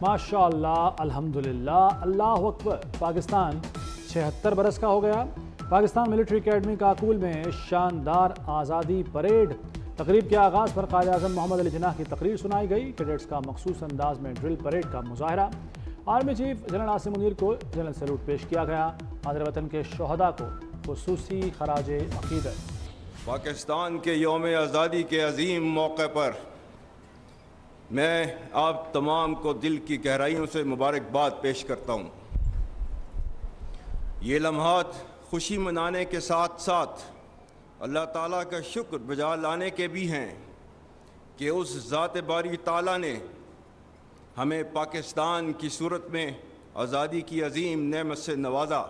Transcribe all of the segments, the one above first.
माशाअल्लाह, अल्हम्दुलिल्लाह, अल्लाह अकबर। पाकिस्तान 76 बरस का हो गया। पाकिस्तान मिलिट्री एकेडमी काकूल में शानदार आज़ादी परेड। तकरीब के आगाज़ पर क़ायद आज़म मोहम्मद अली जिन्नाह की तकरीर सुनाई गई। कैडेट्स का मखसूस अंदाज में ड्रिल परेड का मुजाहरा। Army chief general Asim Munir को जनरल सैल्यूट पेश किया गया। मादर वतन के शोहदा को खुसूसी खराज अक़ीदत। पाकिस्तान के यौम आज़ादी के अजीम मौके पर मैं आप तमाम को दिल की गहराइयों से मुबारकबाद पेश करता हूँ। ये लम्हात खुशी मनाने के साथ साथ अल्लाह ताला का शुक्र बजा लाने के भी हैं कि उस ज़ात बारी ताला ने हमें पाकिस्तान की सूरत में आज़ादी की अजीम नेमत से नवाजा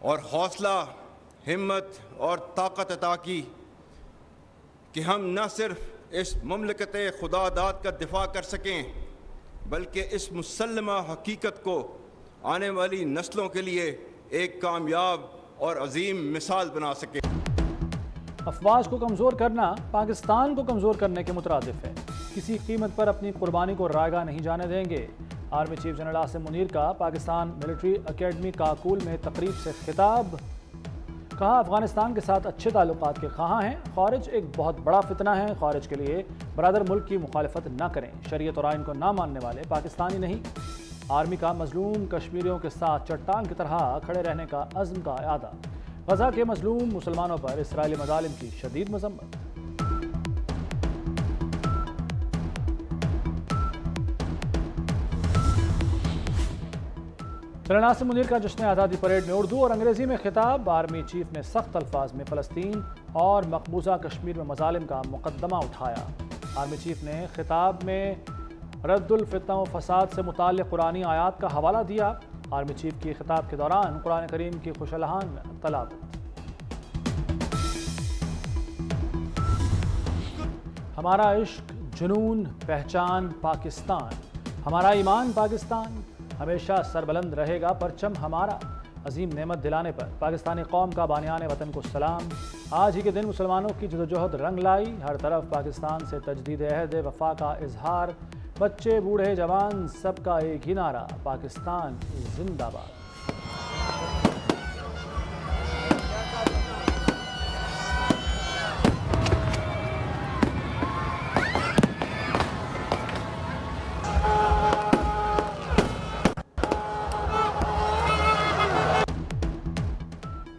और हौसला, हिम्मत और ताकत अता की कि हम न सिर्फ इस ममलकत खुदा दाद का दिफा कर सकें बल्कि इस मुसल्लमा हकीकत को आने वाली नस्लों के लिए एक कामयाब और अजीम मिसाल बना सकें। अफवाज को कमज़ोर करना पाकिस्तान को कमज़ोर करने के मुतरादिफ है। किसी कीमत पर अपनी कुर्बानी को रायगा नहीं जाने देंगे। Army chief general Asim Munir का पाकिस्तान मिलिट्री एकेडमी काकूल में तकरीब से खिताब। कहा, अफगानिस्तान के साथ अच्छे ताल्लुकात के ख़्वाह हैं। ख़ारिज एक बहुत बड़ा फितना है। ख़ारिज के लिए बरादर मुल्क की मुखालफत न करें। शरीयत और आइन को ना मानने वाले पाकिस्तानी नहीं। आर्मी का मजलूम कश्मीरियों के साथ चट्टान की तरह खड़े रहने का अज़्म का इआदा। गज़ा के मजलूम मुसलमानों पर इसराइली मज़ालिम की शदीद मज़म्मत। जनरल आसिम मुनीर का जश्न आज़ादी परेड में उर्दू और अंग्रेज़ी में खिताब। आर्मी चीफ ने सख्त अल्फाज में फ़लस्तीन और मकबूजा कश्मीर में मज़ालिम का मुकदमा उठाया। आर्मी चीफ ने खिताब में रद्दुल फितना व फसाद से मुताल्लिक़ कुरानी आयात का हवाला दिया। आर्मी चीफ की खिताब के दौरान कुरान करीम की खुशलहान तलावत। हमारा इश्क, जुनून, पहचान पाकिस्तान, हमारा ईमान पाकिस्तान, हमेशा सरबलंद रहेगा परचम हमारा। अजीम नेमत दिलाने पर पाकिस्तानी कौम का बानियान वतन को सलाम। आज ही के दिन मुसलमानों की जदोजहद रंग लाई। हर तरफ पाकिस्तान से तजदीद अहद वफा का इजहार। बच्चे बूढ़े जवान सबका एक ही नारा, पाकिस्तान जिंदाबाद।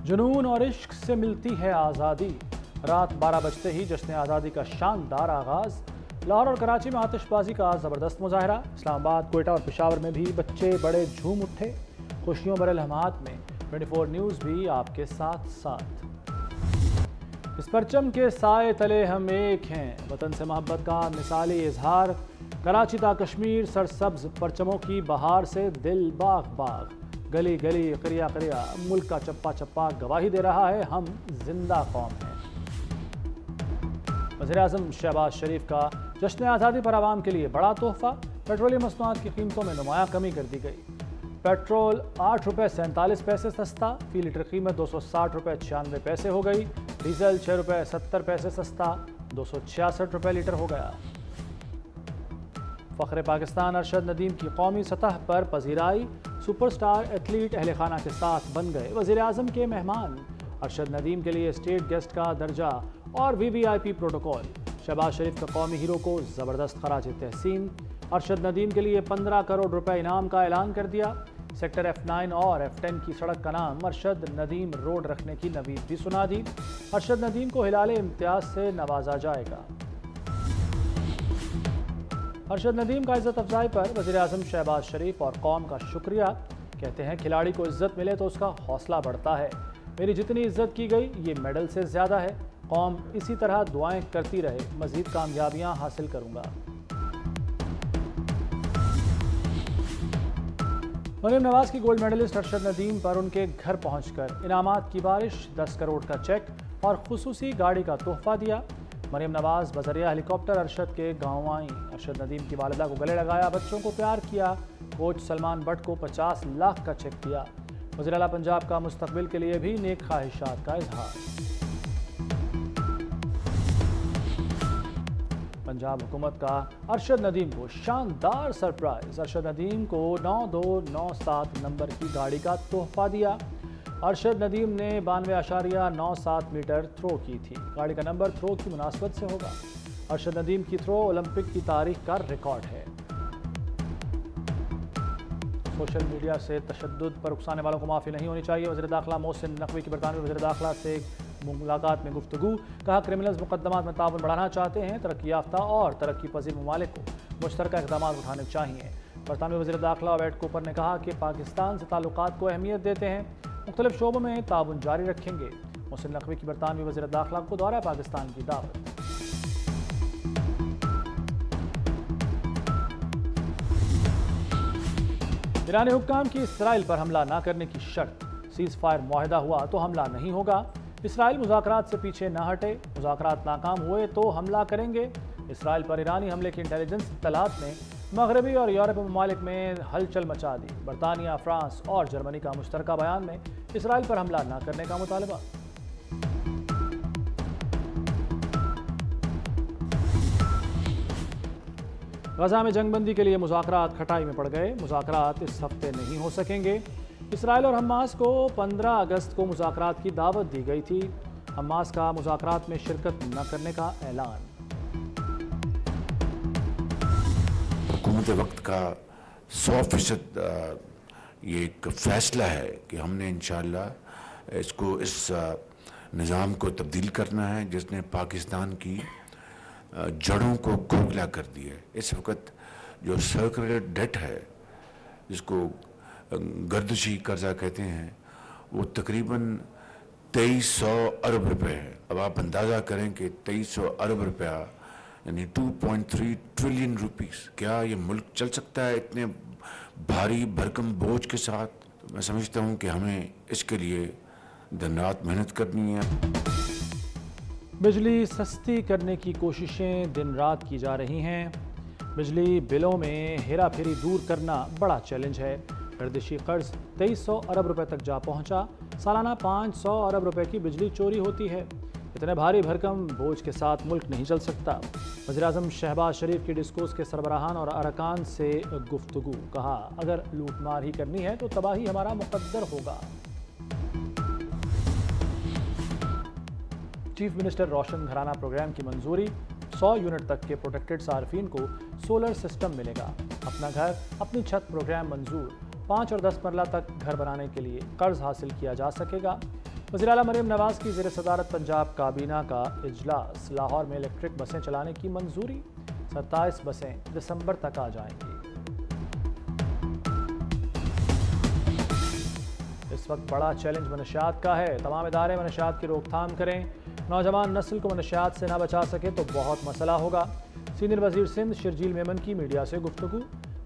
जुनून और इश्क से मिलती है आज़ादी। रात 12 बजते ही जश्न आज़ादी का शानदार आगाज़। लाहौर और कराची में आतिशबाजी का ज़बरदस्त मुजाहरा। इस्लामाबाद, कोयटा और पेशावर में भी बच्चे बड़े झूम उठे। खुशियों भरे लम्हात में 24 न्यूज़ भी आपके साथ साथ। इस परचम के साए तले हम एक हैं, वतन से मोहब्बत का मिसाली इजहार। कराची ता कश्मीर सरसब्ज परचमों की बहार से दिल बाग बाग, गली गली, करिया करिया, मुल्क का चप्पा चप्पा गवाही दे रहा है, हम जिंदा कौम हैं। वज़ीर-ए-आज़म शहबाज शरीफ का जश्न आज़ादी पर आवाम के लिए बड़ा तोहफा। पेट्रोलियम मसनूआत की कीमतों में नुमाया कमी कर दी गई। पेट्रोल 8 रुपये 47 पैसे सस्ता, फी लीटर कीमत 260 रुपये 96 पैसे हो गई। डीजल 6 रुपये 70 पैसे सस्ता, 266 रुपये लीटर हो गया। फ़ख्र पाकिस्तान अरशद नदीम की कौमी सतह पर पजीराई। सुपरस्टार एथलीट अहल खाना के साथ बन गए वज़ीर-ए-आज़म के मेहमान। अरशद नदीम के लिए स्टेट गेस्ट का दर्जा और VVIP प्रोटोकॉल। शहबाज शरीफ का कौमी हीरो को ज़बरदस्त खराज तहसीन। अरशद नदीम के लिए 15 करोड़ रुपए इनाम का ऐलान कर दिया। सेक्टर F9 और F10 की सड़क का नाम अरशद नदीम रोड रखने की नवीद भी सुना दी। अरशद नदीम को हिलाले इम्तियाज से नवाजा जाएगा। अरशद नदीम का इज़्ज़त अफजाई पर वज़ीर-ए-आज़म शहबाज शरीफ और कौम का शुक्रिया। कहते हैं, खिलाड़ी को इज़्ज़त मिले तो उसका हौसला बढ़ता है। मेरी जितनी इज़्ज़त की गई ये मेडल से ज़्यादा है। कौम इसी तरह दुआएं करती रहे, मज़ीद कामयाबियां हासिल करूंगा। मरियम नवाज की गोल्ड मेडलिस्ट अरशद नदीम पर उनके घर पहुंचकर इनामात की बारिश, 10 करोड़ का चेक और खुसूसी गाड़ी का तोहफा दिया। मरियम नवाज बजरिया हेलीकॉप्टर अरशद के गाँव आई। अरशद नदीम की वालिदा को गले लगाया, बच्चों को प्यार किया। कोच सलमान भट्ट को 50 लाख का चेक दिया। वज़ीर आला पंजाब का मुस्तकबिल के लिए भी नेक ख्वाहिशात का इजहार। पंजाब हुकूमत का अरशद नदीम को शानदार सरप्राइज। अरशद नदीम को 9297 नंबर की गाड़ी का तोहफा दिया। अरशद नदीम ने 92.97 मीटर थ्रो की थी। गाड़ी का नंबर थ्रो की मुनासबत से होगा। अरशद नदीम की थ्रो ओलंपिक की तारीख का रिकॉर्ड है। सोशल मीडिया से तशद्दुद पर उकसाने वालों को माफ़ी नहीं होनी चाहिए। वज़ीर दाखिला मोहसिन नकवी की बरतानवी वज़ीर दाखिला से मुलाकात में गुफ्तगू। कहा क्रिमिनल्स मुकदमात में ताउन बढ़ाना चाहते हैं। तरक्की याफ्ता और तरक्की पजीर ममालिक को मुश्तरका इक़दाम उठाने चाहिए। बरतानवी वज़ीर दाखिला वेट कूपर ने कहा कि पाकिस्तान से ताल्लुकात को अहमियत देते हैं, मुख्तलिफ शोबों में ताउन जारी रखेंगे। मोहसिन नकवी की बरतानवी वज़ीर दाखिला को दौरा पाकिस्तान की दावत। ईरानी हुक्काम की इसराइल पर हमला न करने की शर्त। सीज़ फायर मुआहदा हुआ तो हमला नहीं होगा। इसराइल मुज़ाकरात से पीछे न हटे। मुज़ाकरात नाकाम हुए तो हमला करेंगे। इसराइल पर ईरानी हमले की इंटेलिजेंस इत्तलात ने मगरबी और यूरोपीय ममालिक में हलचल मचा दी। बरतानिया, फ्रांस और जर्मनी का मुश्तरका बयान में इसराइल पर हमला न करने का मुतालबा। गजा में जंगबंदी के लिए मुज़ाकरात खटाई में पड़ गए। मुज़ाकरात इस हफ्ते नहीं हो सकेंगे। इसराइल और हमास को 15 अगस्त को मुज़ाकरात की दावत दी गई थी। हमास का मुज़ाकरात में शिरकत न करने का ऐलान। हुकूमत वक्त का 100% ये एक फैसला है कि हमने इंशाअल्लाह इसको इस निज़ाम को तब्दील करना है जिसने पाकिस्तान की जड़ों को खोखला कर दिया है। इस वक्त जो सर्कुलर डेट है, जिसको गर्दिशी कर्जा कहते हैं, वो तकरीबन 2300 अरब रुपए है। अब आप अंदाज़ा करें कि 2300 अरब रुपया यानी 2.3 ट्रिलियन रुपीस। क्या ये मुल्क चल सकता है इतने भारी भरकम बोझ के साथ? तो मैं समझता हूँ कि हमें इसके लिए दिन रात मेहनत करनी है। बिजली सस्ती करने की कोशिशें दिन रात की जा रही हैं। बिजली बिलों में हेरा फेरी दूर करना बड़ा चैलेंज है। गर्दिशी कर्ज 2300 अरब रुपए तक जा पहुंचा। सालाना 500 अरब रुपए की बिजली चोरी होती है। इतने भारी भरकम बोझ के साथ मुल्क नहीं चल सकता। वज़ीर-ए-आज़म शहबाज शरीफ की डिस्कोर्स के सरबराहान और अरकान से गुफ्तगू। कहा अगर लूटमार ही करनी है तो तबाही हमारा मुकद्दर होगा। चीफ मिनिस्टर रोशन घराना प्रोग्राम की मंजूरी। 100 यूनिट तक के प्रोटेक्टेड सार्फिन को सोलर सिस्टम मिलेगा। अपना घर अपनी छत प्रोग्राम मंजूर। 5 और 10 मरला तक घर बनाने के लिए कर्ज हासिल किया जा सकेगा। वज़ीर आला मरीम नवाज की ज़ेर सदारत पंजाब काबीना का इजलास। लाहौर में इलेक्ट्रिक बसें चलाने की मंजूरी। 27 बसें दिसंबर तक आ जाएंगी। इस वक्त बड़ा चैलेंज मनशियात का है। तमाम इदारे मनशियात की रोकथाम करें। नौजवान नस्ल को मनशियात से ना बचा सके तो बहुत मसला होगा। सीनियर वजीर सिंध शर्जील मेमन की मीडिया से गुफ्तगू।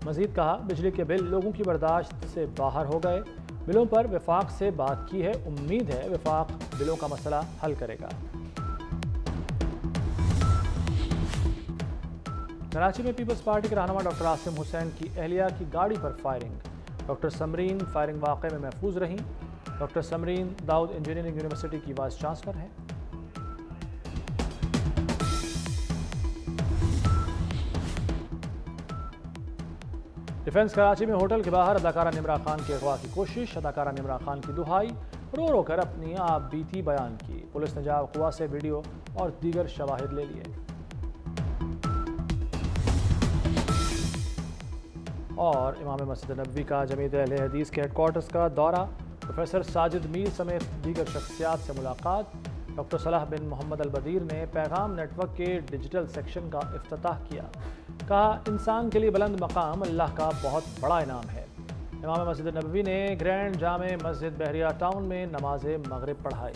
मजीद कहा बिजली के बिल लोगों की बर्दाश्त से बाहर हो गए। बिलों पर वफाक से बात की है। उम्मीद है वफाक बिलों का मसला हल करेगा। कराची में पीपल्स पार्टी के रहनुमा डॉक्टर आसिम हुसैन की अहलिया की गाड़ी पर फायरिंग। डॉक्टर समरीन फायरिंग वाक़े में महफूज रहीं। Doctor Samreen Dawood engineering university की वाइस चांसलर हैं। डिफेंस कराची में होटल के बाहर अदाकारा निमरा खान के अगवा की कोशिश। अदाकारा निमरा खान की दुहाई। रो रो कर अपनी आप बीती बयान की। पुलिस ने जाब कुआ से वीडियो और दीगर शवाहिद ले लिए। और इमाम मस्जिद नबवी का जमीयत अहले हदीस के हेडक्वार्टर्स का दौरा। प्रोफेसर साजिद मीर समेत दीगर शख्सियात से मुलाकात। डॉक्टर सलाह बिन मोहम्मद अल-बदीर ने पैगाम नेटवर्क के डिजिटल सेक्शन का इफ्तिताह किया। कहा इंसान के लिए बुलंद मकाम अल्लाह का बहुत बड़ा इनाम है। इमाम मस्जिद नबवी ने ग्रैंड जामे मस्जिद बहरिया टाउन में नमाज मगरिब पढ़ाई।